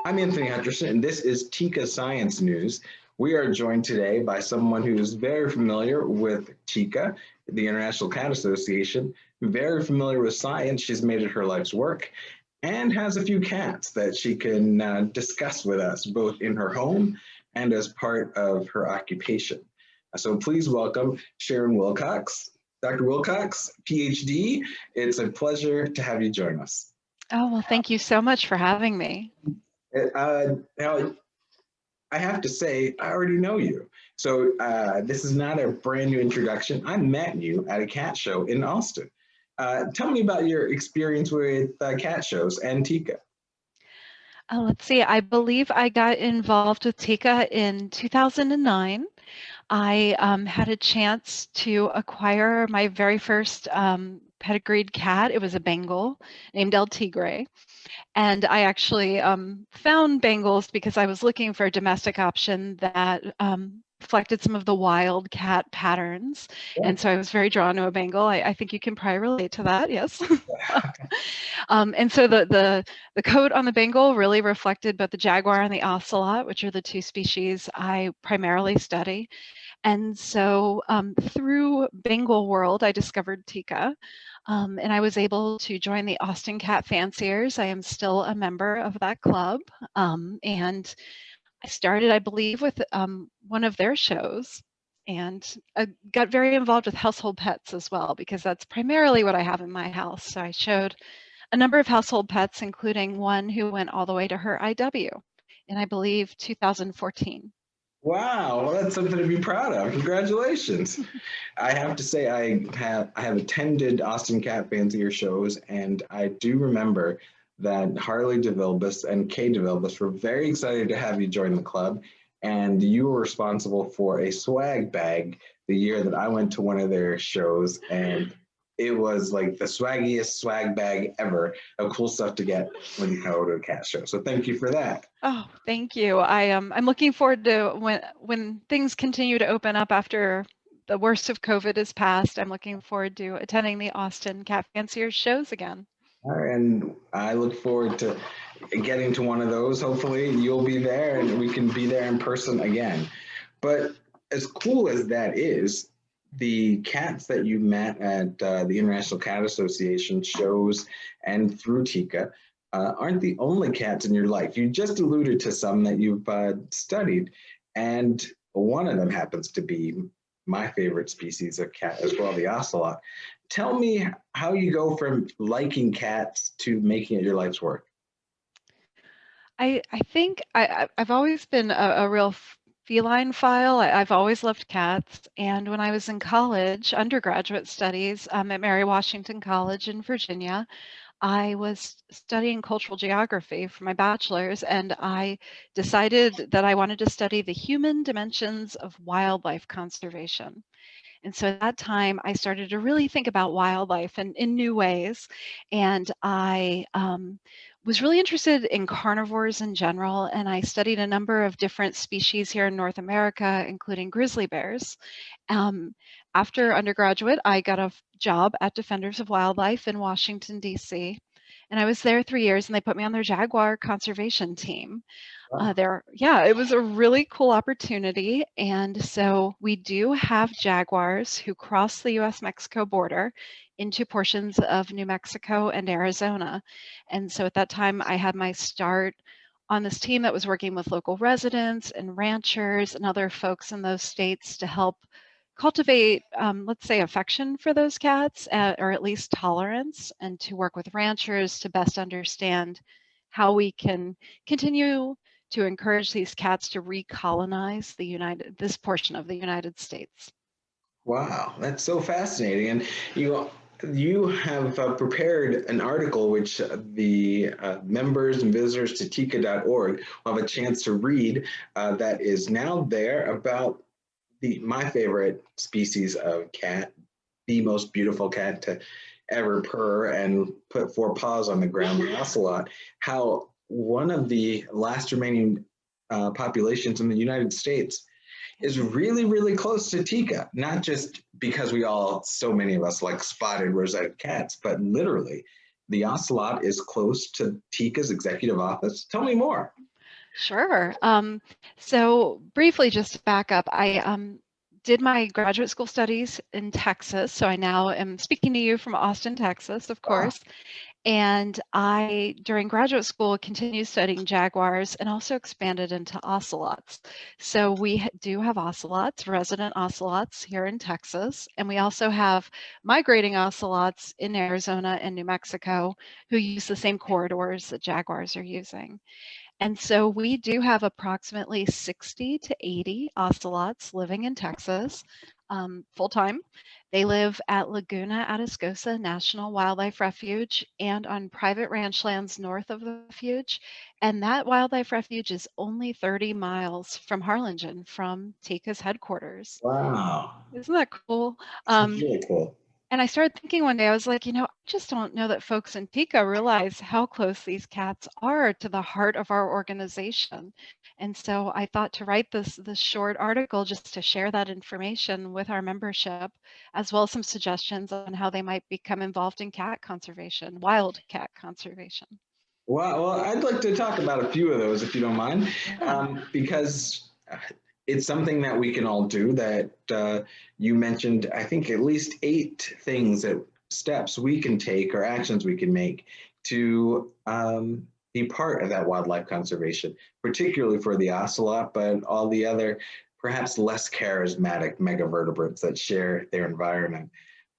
I'm Anthony Hutcherson, and this is TICA Science News. We are joined today by someone who is very familiar with TICA, the International Cat Association, very familiar with science. She's made it her life's work and has a few cats that she can discuss with us, both in her home and as part of her occupation. So please welcome Sharon Wilcox. Dr. Wilcox, PhD, it's a pleasure to have you join us. Oh, well, thank you so much for having me. Now, I have to say, I already know you. So this is not a brand new introduction. I met you at a cat show in Austin. Tell me about your experience with cat shows and TICA. Let's see, I believe I got involved with TICA in 2009. I had a chance to acquire my very first pedigreed cat. It was a Bengal named El Tigre. And I actually found Bengals because I was looking for a domestic option that reflected some of the wild cat patterns. Yeah. And so I was very drawn to a Bengal. I think you can probably relate to that, yes. And so the coat on the Bengal really reflected both the jaguar and the ocelot, which are the two species I primarily study. And so through Bengal World, I discovered TICA. And I was able to join the Austin Cat Fanciers. I am still a member of that club. And I started, I believe, with one of their shows. And I got very involved with household pets as well, because that's primarily what I have in my house. So I showed a number of household pets, including one who went all the way to her IW in, I believe, 2014. Wow, well, that's something to be proud of. Congratulations. I have to say I have attended Austin Cat Fancier shows, and I do remember that Harley DeVilbiss and Kay DeVilbiss were very excited to have you join the club, and you were responsible for a swag bag the year that I went to one of their shows, and it was like the swaggiest swag bag ever of cool stuff to get when you go to a cat show. So thank you for that. Oh, thank you. I'm looking forward to when things continue to open up after the worst of COVID is past. I'm looking forward to attending the Austin Cat Fanciers shows again. And I look forward to getting to one of those. Hopefully you'll be there and we can be there in person again. But as cool as that is, the cats that you met at the International Cat Association shows and through TICA aren't the only cats in your life. You just alluded to some that you've studied, and one of them happens to be my favorite species of cat as well, the ocelot. Tell me how you go from liking cats to making it your life's work. I think I've always been a real feline file. I've always loved cats. And when I was in college, undergraduate studies at Mary Washington College in Virginia, I was studying cultural geography for my bachelor's, and I decided that I wanted to study the human dimensions of wildlife conservation. And so at that time, I started to really think about wildlife in new ways. And I was really interested in carnivores in general, and I studied a number of different species here in North America, including grizzly bears. After undergraduate, I got a job at Defenders of Wildlife in Washington, D.C., and I was there 3 years, and they put me on their jaguar conservation team. It was a really cool opportunity. And so we do have jaguars who cross the US-Mexico border into portions of New Mexico and Arizona. And so at that time, I had my start on this team that was working with local residents and ranchers and other folks in those states to help cultivate, let's say, affection for those cats, or at least tolerance, and to work with ranchers to best understand how we can continue to encourage these cats to recolonize this portion of the United States. Wow, that's so fascinating. And you have prepared an article which the members and visitors to tica.org will have a chance to read that is now there about my favorite species of cat, the most beautiful cat to ever purr and put 4 paws on the ground, the ocelot, how one of the last remaining populations in the United States is really, really close to TICA, not just because so many of us like spotted roseate cats, but literally the ocelot is close to TICA's executive office. Tell me more. Sure. So briefly, just to back up, I did my graduate school studies in Texas. So I now am speaking to you from Austin, Texas, of Wow. course. And I, during graduate school, continued studying jaguars and also expanded into ocelots. So we do have ocelots, resident ocelots here in Texas, and we also have migrating ocelots in Arizona and New Mexico who use the same corridors that jaguars are using. And so we do have approximately 60 to 80 ocelots living in Texas full time. They live at Laguna Atascosa National Wildlife Refuge and on private ranch lands north of the refuge. And that wildlife refuge is only 30 miles from Harlingen, from TICA's headquarters. Wow. Isn't that cool? That's really cool. And I started thinking one day, I was like, I just don't know that folks in TICA realize how close these cats are to the heart of our organization. And so I thought to write this short article just to share that information with our membership, as well as some suggestions on how they might become involved in cat conservation, wild cat conservation. Well, I'd like to talk about a few of those if you don't mind, Yeah. because it's something that we can all do. That you mentioned, I think, at least 8 things that steps we can take or actions we can make to be part of that wildlife conservation, particularly for the ocelot, but all the other perhaps less charismatic megavertebrates that share their environment.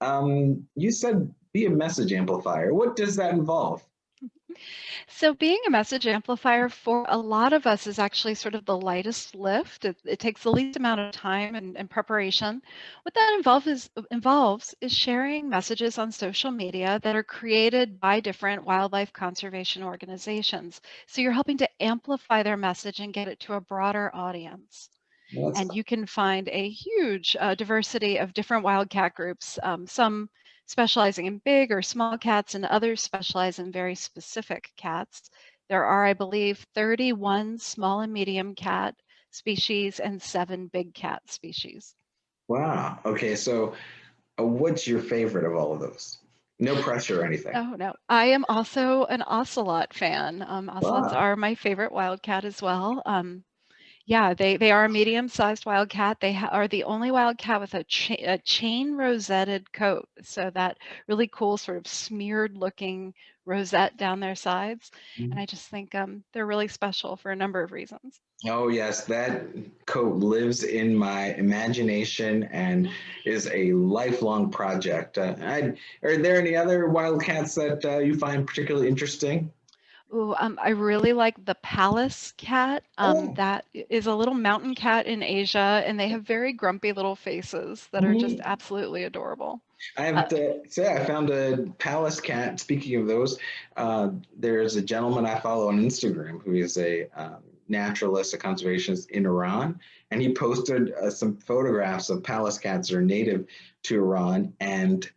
You said be a message amplifier. What does that involve? So being a message amplifier for a lot of us is actually sort of the lightest lift. It takes the least amount of time and preparation. What that involves is sharing messages on social media that are created by different wildlife conservation organizations. So you're helping to amplify their message and get it to a broader audience. Well, that's And you can find a huge diversity of different wildcat groups, some specializing in big or small cats and others specialize in very specific cats. There are, I believe, 31 small and medium cat species and 7 big cat species. wow. Okay, so what's your favorite of all of those? No pressure or anything. Oh, no. I am also an ocelot fan. Ocelots Wow. are my favorite wildcat as well. Yeah, they are a medium-sized wildcat. They are the only wildcat with a chain rosetted coat, so that really cool sort of smeared-looking rosette down their sides. And I just think they're really special for a number of reasons. Oh, yes, that coat lives in my imagination and is a lifelong project. Are there any other wildcats that you find particularly interesting? Ooh, I really like the Pallas cat. Oh, That is a little mountain cat in Asia, and they have very grumpy little faces that are just mhm. absolutely adorable. I Uh, have to say, I found a Palace cat. Speaking of those, there's a gentleman I follow on Instagram who is a naturalist, a conservationist in Iran, and he posted some photographs of Palace cats that are native to Iran. And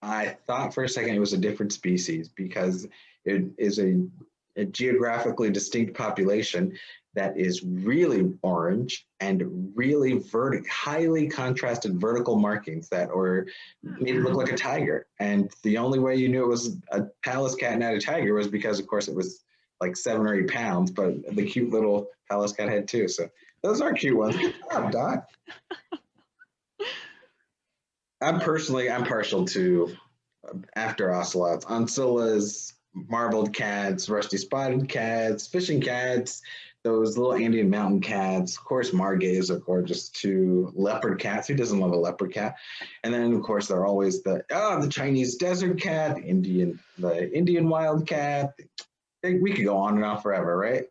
I thought for a second it was a different species because it is a geographically distinct population that is really orange and really highly contrasted vertical markings that are made it look like a tiger. And the only way you knew it was a Pallas cat, not a tiger, was because, of course, it was like 7 or 8 pounds, but the cute little Pallas cat had too. So those are cute ones. Good job, Doc. I'm partial to after ocelots, oncillas, marbled cats, rusty spotted cats, fishing cats, those little Andean mountain cats. Of course, margays are gorgeous too. Leopard cats. Who doesn't love a leopard cat? And then, of course, there are always the Chinese desert cat, the Indian wild cat. We could go on and on forever, right?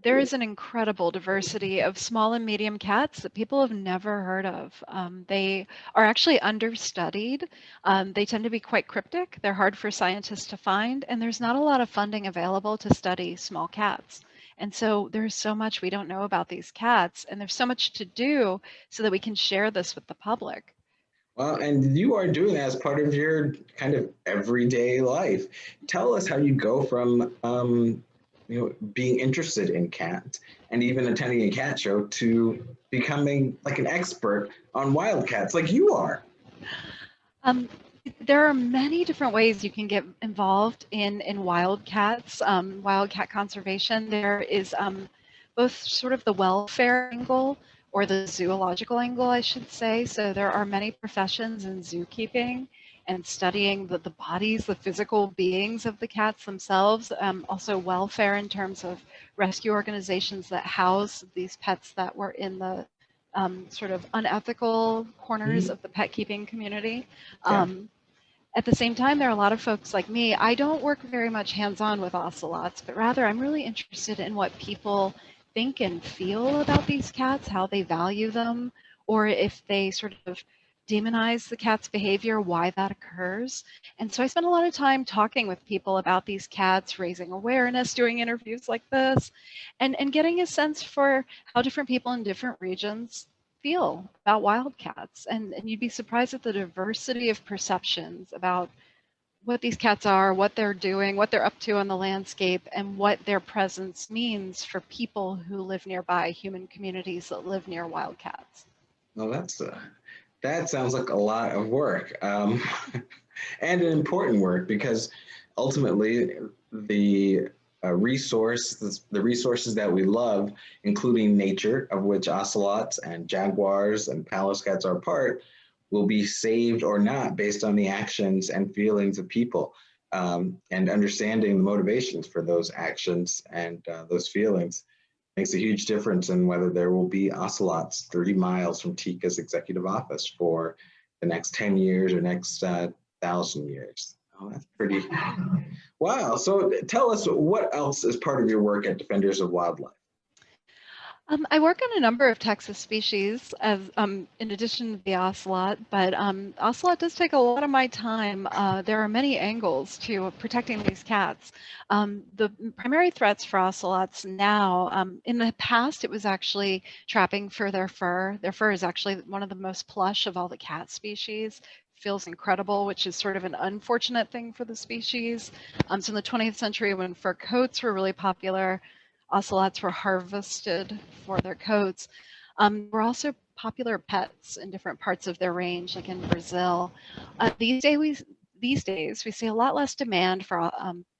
there is an incredible diversity of small and medium cats that people have never heard of. They are actually understudied. They tend to be quite cryptic. They're hard for scientists to find, and there's not a lot of funding available to study small cats. And so there's so much we don't know about these cats, and there's so much to do so that we can share this with the public. Well, and you are doing that as part of your kind of everyday life. Tell us how you go from being interested in cats and even attending a cat show to becoming like an expert on wildcats, like you are. Um, there are many different ways you can get involved in wildcats, wildcat conservation. There is both sort of the welfare angle or the zoological angle, I should say. So there are many professions in zookeeping and studying the bodies, the physical beings of the cats themselves, also welfare in terms of rescue organizations that house these pets that were in the sort of unethical corners Mhm. of the pet keeping community. Yeah. At the same time, there are a lot of folks like me. I don't work very much hands-on with ocelots, but rather I'm really interested in what people think and feel about these cats, how they value them, or if they sort of demonize the cat's behavior, why that occurs. And so I spend a lot of time talking with people about these cats, raising awareness, doing interviews like this, and getting a sense for how different people in different regions feel about wildcats. And you'd be surprised at the diversity of perceptions about what these cats are, what they're doing, what they're up to on the landscape, and what their presence means for people who live nearby, human communities that live near wildcats. Well, that sounds like a lot of work, and an important work because ultimately the the resources that we love, including nature, of which ocelots and jaguars and Pallas cats are part, will be saved or not based on the actions and feelings of people, and understanding the motivations for those actions and those feelings makes a huge difference in whether there will be ocelots 30 miles from TICA's executive office for the next 10 years or next 1,000 years. Oh, that's pretty. Wow. So tell us, what else is part of your work at Defenders of Wildlife? I work on a number of Texas species as in addition to the ocelot, but ocelot does take a lot of my time. There are many angles to protecting these cats. The primary threats for ocelots now, in the past, it was actually trapping for their fur. Their fur is actually one of the most plush of all the cat species. Feels incredible, which is sort of an unfortunate thing for the species. So in the 20th century, when fur coats were really popular, ocelots were harvested for their coats. Were also popular pets in different parts of their range, like in Brazil. These days, we see a lot less demand for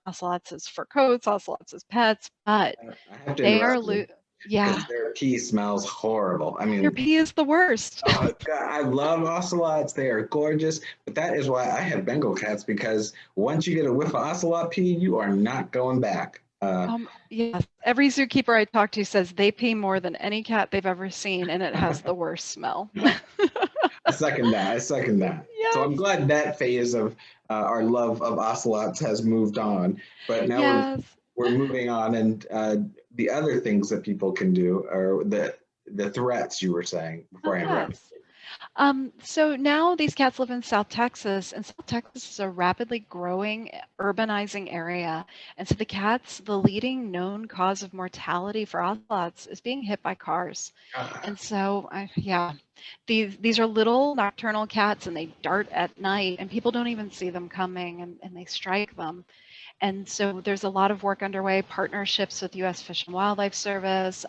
ocelots as fur coats, ocelots as pets, but I have to they are, interrupt you yeah, because their pee smells horrible. I their mean, pee is the worst. oh God, I love ocelots. They are gorgeous, but that is why I have Bengal cats because once you get a whiff of ocelot pee, you are not going back. Yes, every zookeeper I talk to says they pee more than any cat they've ever seen, and it has the worst smell. I second that. I second that. So Yes, I'm glad that phase of our love of ocelots has moved on. But now yes. we're moving on, and the other things that people can do, or the threats you were saying Oh, before I interrupted. yes. So now these cats live in South Texas, and South Texas is a rapidly growing, urbanizing area. And so the cats, the leading known cause of mortality for ocelots is being hit by cars. Ah, And so, yeah, these are little nocturnal cats, and they dart at night, and people don't even see them coming, and they strike them. And so there's a lot of work underway, partnerships with U.S. Fish and Wildlife Service,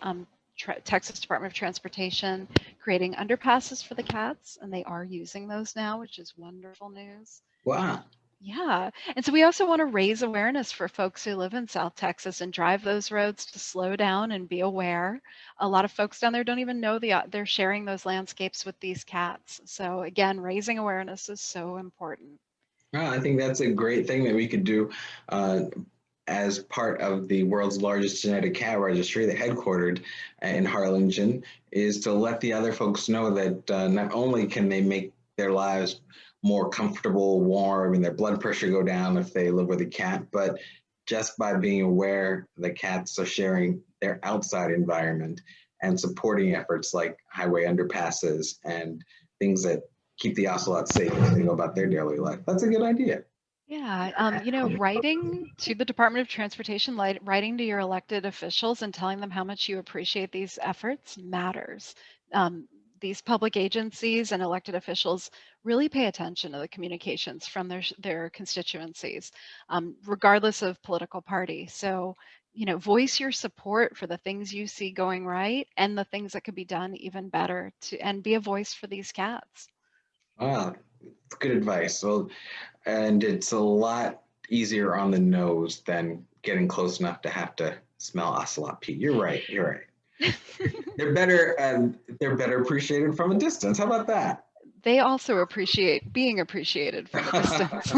Texas Department of Transportation, creating underpasses for the cats, and they are using those now, which is wonderful news. wow. Yeah, and so we also want to raise awareness for folks who live in South Texas and drive those roads to slow down and be aware. A lot of folks down there don't even know they're sharing those landscapes with these cats. So again, raising awareness is so important. Well, I think that's a great thing that we could do uh, as part of the world's largest genetic cat registry, the headquartered in Harlingen, is to let the other folks know that not only can they make their lives more comfortable, warm, and their blood pressure go down if they live with a cat, but just by being aware the cats are sharing their outside environment and supporting efforts like highway underpasses and things that keep the ocelots safe as they go about their daily life. That's a good idea. Yeah, writing to the Department of Transportation, writing to your elected officials and telling them how much you appreciate these efforts matters. Um, these public agencies and elected officials really pay attention to the communications from their constituencies, regardless of political party. So, voice your support for the things you see going right and the things that could be done even better and be a voice for these cats. Wow, good advice. Well, and it's a lot easier on the nose than getting close enough to have to smell ocelot pee. You're right. You're right. They're better appreciated from a distance. How about that? They also appreciate being appreciated from a distance.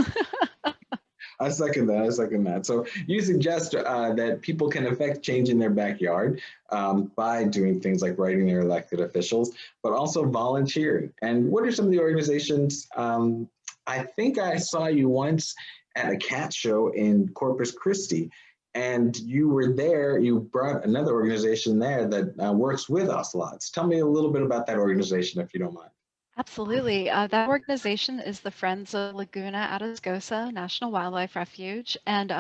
I second that. I second that. So you suggest that people can affect change in their backyard by doing things like writing their elected officials, but also volunteering. And what are some of the organizations? I think I saw you once at a cat show in Corpus Christi, and you were there. You brought another organization there that works with ocelots. Tell me a little bit about that organization, if you don't mind. Absolutely. That organization is the Friends of Laguna Atascosa National Wildlife Refuge. And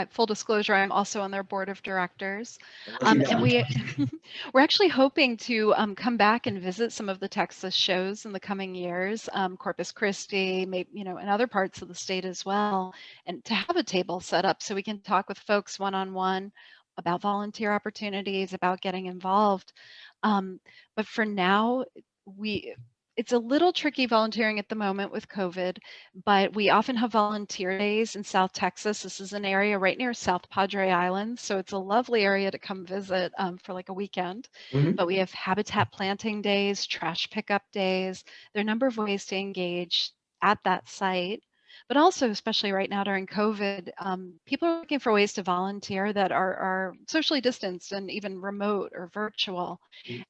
full disclosure, I'm also on their board of directors. And we're actually hoping to come back and visit some of the Texas shows in the coming years, Corpus Christi, maybe, in other parts of the state as well, and to have a table set up so we can talk with folks one-on-one about volunteer opportunities, about getting involved. But for now, it's a little tricky volunteering at the moment with COVID, but we often have volunteer days in South Texas. This is an area right near South Padre Island, so it's a lovely area to come visit for like a weekend. Mm-hmm. But we have habitat planting days, trash pickup days. There are a number of ways to engage at that site. But also, especially right now during COVID, people are looking for ways to volunteer that are socially distanced and even remote or virtual.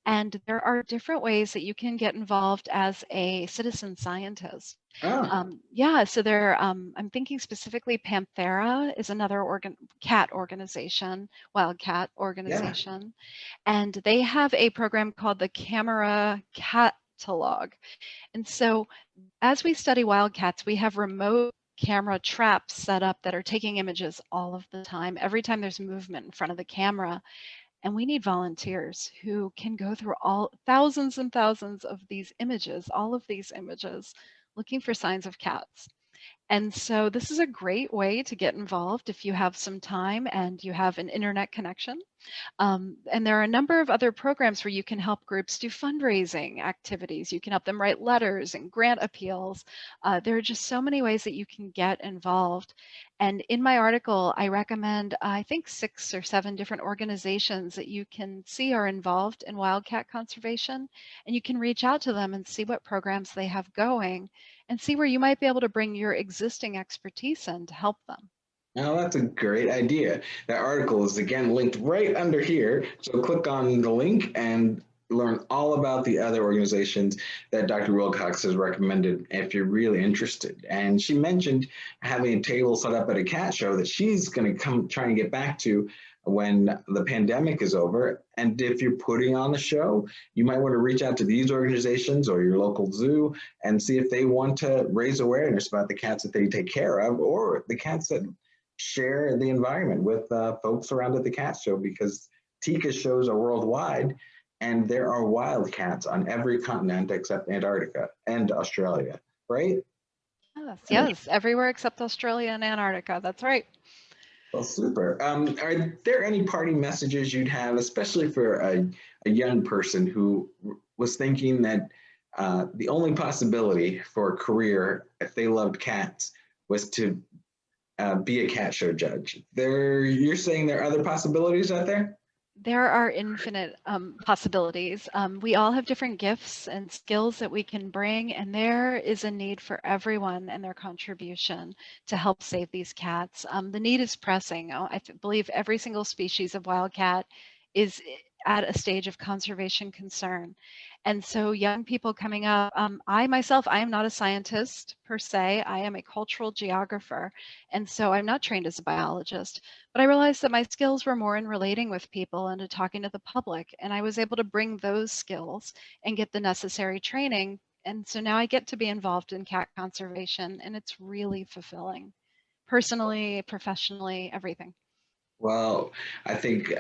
And there are different ways that you can get involved as a citizen scientist. Yeah, so I'm thinking specifically Panthera is another cat organization, wildcat organization, and they have a program called the Camera Catalog. And so as we study wildcats, we have remote camera traps set up that are taking images all of the time, every time there's movement in front of the camera. And we need volunteers who can go through all thousands and thousands of these images, all of these images, looking for signs of cats. And so this is a great way to get involved if you have some time and you have an internet connection. And there are a number of other programs where you can help groups do fundraising activities. You can help them write letters and grant appeals. There are just so many ways that you can get involved. And in my article, I recommend, I think, 6 or 7 different organizations that you can see are involved in wildcat conservation. And you can reach out to them and see what programs they have going and see where you might be able to bring your existing expertise in to help them. Now that's a great idea. That article is again linked right under here. So click on the link and learn all about the other organizations that Dr. Wilcox has recommended if you're really interested. And she mentioned having a table set up at a cat show that she's going to come try and get back to when the pandemic is over. And if you're putting on a show, you might want to reach out to these organizations or your local zoo and see if they want to raise awareness about the cats that they take care of or the cats that share the environment with folks around at the cat show, because TICA shows are worldwide and there are wildcats on every continent except Antarctica and Australia, right? Yes, everywhere except Australia and Antarctica. That's right. Well, super. Are there any parting messages you'd have, especially for a young person who was thinking that the only possibility for a career, if they loved cats, was to be a cat show judge? You're saying there are other possibilities out there? There are infinite possibilities. We all have different gifts and skills that we can bring, and there is a need for everyone and their contribution to help save these cats. The need is pressing. I believe every single species of wildcat is at a stage of conservation concern. And so young people coming up, I myself, I am not a scientist per se. I am a cultural geographer. And so I'm not trained as a biologist, but I realized that my skills were more in relating with people and to talking to the public. And I was able to bring those skills and get the necessary training. And so now I get to be involved in cat conservation, and it's really fulfilling, personally, professionally, everything. Well, I think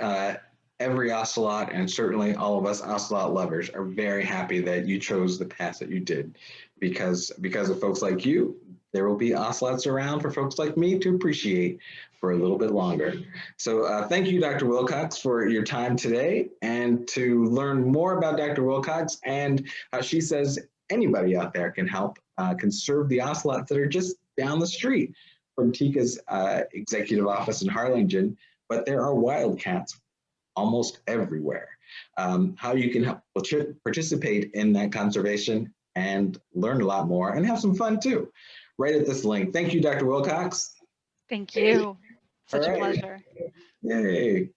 every ocelot, and certainly all of us ocelot lovers, are very happy that you chose the path that you did, because of folks like you, there will be ocelots around for folks like me to appreciate for a little bit longer. So thank you, Dr. Wilcox, for your time today. And to learn more about Dr. Wilcox and how she says anybody out there can help conserve the ocelots that are just down the street from TICA's executive office in Harlingen, but there are wildcats almost everywhere. How you can help participate in that conservation and learn a lot more and have some fun too, right at this link. Thank you, Dr. Wilcox. Thank you. All Such a right. pleasure. Yay.